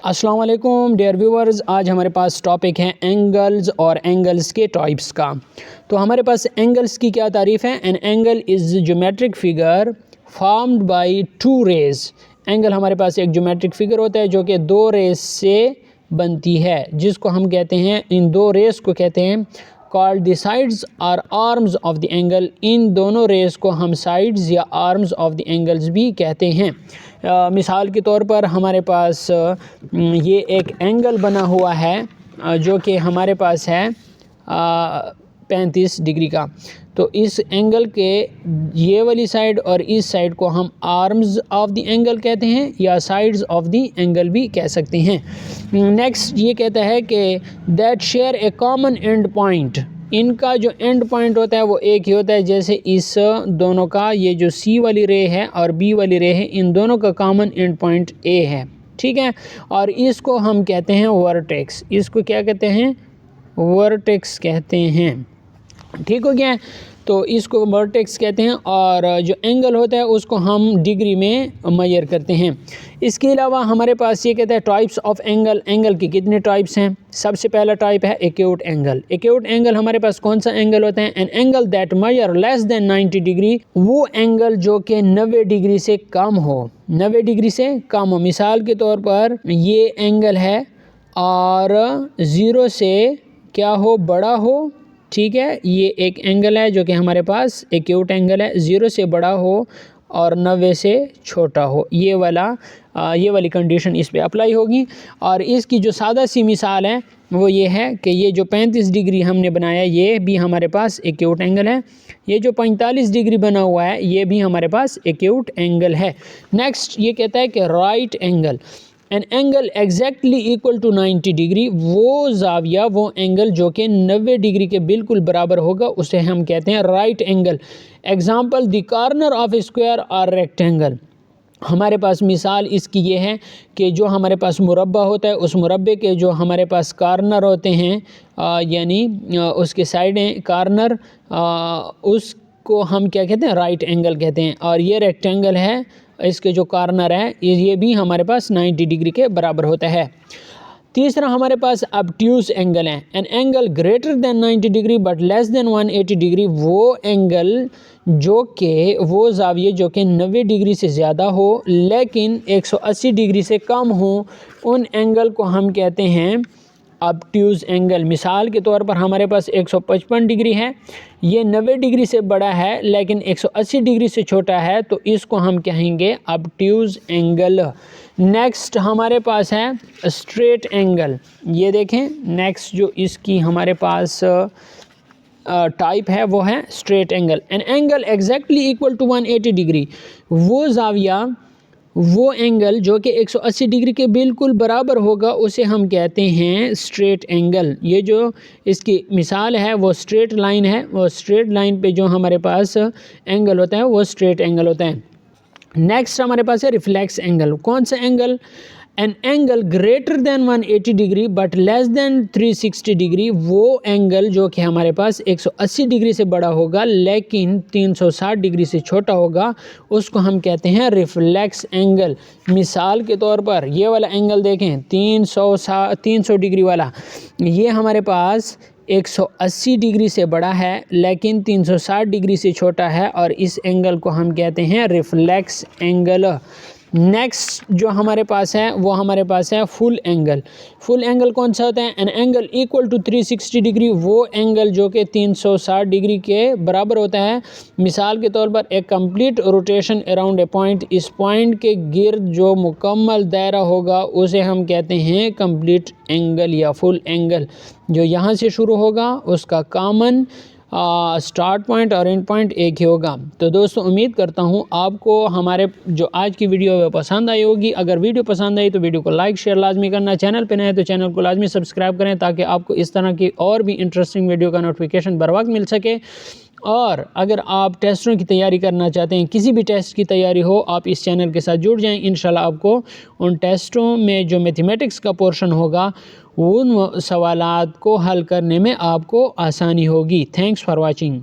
अस्सलाम वालेकुम dear viewers, आज हमारे पास टॉपिक है एंगल्स और एंगल्स के टाइप्स का। तो हमारे पास एंगल्स की क्या तारीफ़ है। An angle is geometric figure formed by two rays. Angle हमारे पास एक ज्योमेट्रिक फिगर होता है जो कि दो रेज से बनती है, जिसको हम कहते हैं, इन दो रेज को कहते हैं कॉल्ड द साइड्स और आर्म्स ऑफ द एंगल। इन दोनों रेज को हम साइड्स या आर्म्स ऑफ द एंगल्स भी कहते हैं। मिसाल के तौर पर हमारे पास ये एक एंगल बना हुआ है जो कि हमारे पास है 35 डिग्री का। तो इस एंगल के ये वाली साइड और इस साइड को हम आर्म्स ऑफ द एंगल कहते हैं या साइड्स ऑफ द एंगल भी कह सकते हैं। नेक्स्ट ये कहता है कि that share A common and point. इनका जो एंड पॉइंट होता है वो एक ही होता है। जैसे इस दोनों का, ये जो सी वाली रे है और बी वाली रे है, इन दोनों का कॉमन एंड पॉइंट ए है, ठीक है। और इसको हम कहते हैं वर्टेक्स। इसको क्या कहते हैं? वर्टेक्स कहते हैं, ठीक हो गया। तो इसको वर्टेक्स कहते हैं और जो एंगल होता है उसको हम डिग्री में मेजर करते हैं। इसके अलावा हमारे पास ये कहता है टाइप्स ऑफ एंगल। एंगल की कितने टाइप्स हैं? सबसे पहला टाइप है एक्यूट एंगल। एक्यूट एंगल हमारे पास कौन सा एंगल होता है? An angle that measure less than 90 degree. वो एंगल जो कि 90 डिग्री से कम हो, 90 डिग्री से कम हो। मिसाल के तौर पर ये एंगल है और 0 से क्या हो, बड़ा हो, ठीक है। ये एक एंगल है जो कि हमारे पास एक्यूट एंगल है, 0 से बड़ा हो और 90 से छोटा हो। ये वाली कंडीशन इस पे अप्लाई होगी। और इसकी जो सादा सी मिसाल है वो ये है कि ये जो 35 डिग्री हमने बनाया ये भी हमारे पास एक्यूट एंगल है। ये जो 45 डिग्री बना हुआ है ये भी हमारे पास एक्यूट एंगल है। नेक्स्ट ये कहता है कि right angle. An angle exactly equal to 90 degree. वो जाविया, वो एंगल जो कि 90 डिग्री के बिल्कुल बराबर होगा उसे हम कहते हैं right angle. Example the corner of square और रेक्टेंगल। हमारे पास मिसाल इसकी ये है कि जो हमारे पास मुरब्बा होता है उस मुरब्बे के जो हमारे पास कॉर्नर होते हैं यानी उसके साइडें कॉर्नर, उसको हम क्या कहते हैं? राइट एंगल कहते हैं। और ये रेक्टेंगल है, इसके जो कॉर्नर है ये भी हमारे पास 90 डिग्री के बराबर होता है। तीसरा हमारे पास ऑब्ट्यूज एंगल है। An angle greater than 90 degree but less than 180 degree. वो एंगल जो कि वो जाविये जो कि 90 डिग्री से ज़्यादा हो लेकिन 180 डिग्री से कम हो, उन एंगल को हम कहते हैं ऑब्ट्यूज एंगल। मिसाल के तौर पर हमारे पास 155 डिग्री है, ये 90 डिग्री से बड़ा है लेकिन 180 डिग्री से छोटा है, तो इसको हम कहेंगे ऑब्ट्यूज एंगल। नेक्स्ट हमारे पास है स्ट्रेट एंगल। ये देखें, नेक्स्ट जो इसकी हमारे पास टाइप है वो है straight angle. An angle exactly equal to 180 degree. वो जाविया, वो एंगल जो कि 180 डिग्री के बिल्कुल बराबर होगा उसे हम कहते हैं स्ट्रेट एंगल। ये जो इसकी मिसाल है वो स्ट्रेट लाइन है, वो स्ट्रेट लाइन पे जो हमारे पास एंगल होता है वो स्ट्रेट एंगल होता है। नेक्स्ट हमारे पास है रिफ्लेक्स एंगल। कौन सा angle? An angle greater than 180 degree but less than 360 degree. वो एंगल जो कि हमारे पास 180 डिग्री से बड़ा होगा लेकिन 360 डिग्री से छोटा होगा, उसको हम कहते हैं रिफ्लेक्स एंगल। मिसाल के तौर पर ये वाला एंगल देखें, 300 डिग्री वाला, ये हमारे पास 180 डिग्री से बड़ा है लेकिन 360 डिग्री से छोटा है और इस एंगल को हम कहते हैं रिफ्लेक्स एंगल। नेक्स्ट जो हमारे पास है वो हमारे पास है फुल एंगल। फुल एंगल कौन सा होता है? An angle equal to 360 degree. वो एंगल जो कि 360 डिग्री के बराबर होता है। मिसाल के तौर पर एक complete rotation around a point. इस पॉइंट के गिर्द जो मुकम्मल दायरा होगा उसे हम कहते हैं कंप्लीट एंगल या फुल एंगल। जो यहाँ से शुरू होगा उसका कॉमन स्टार्ट पॉइंट और एंड पॉइंट एक ही होगा। तो दोस्तों उम्मीद करता हूँ आपको हमारे जो आज की वीडियो है वो पसंद आई होगी। अगर वीडियो पसंद आई तो वीडियो को लाइक शेयर लाजमी करना। चैनल पे नए हैं तो चैनल को लाजमी सब्सक्राइब करें ताकि आपको इस तरह की और भी इंटरेस्टिंग वीडियो का नोटिफिकेशन बर वक्त मिल सके। और अगर आप टेस्टों की तैयारी करना चाहते हैं, किसी भी टेस्ट की तैयारी हो, आप इस चैनल के साथ जुड़ जाएं। इंशाल्लाह आपको उन टेस्टों में जो मैथमेटिक्स का पोर्शन होगा उन सवालात को हल करने में आपको आसानी होगी। Thanks for watching.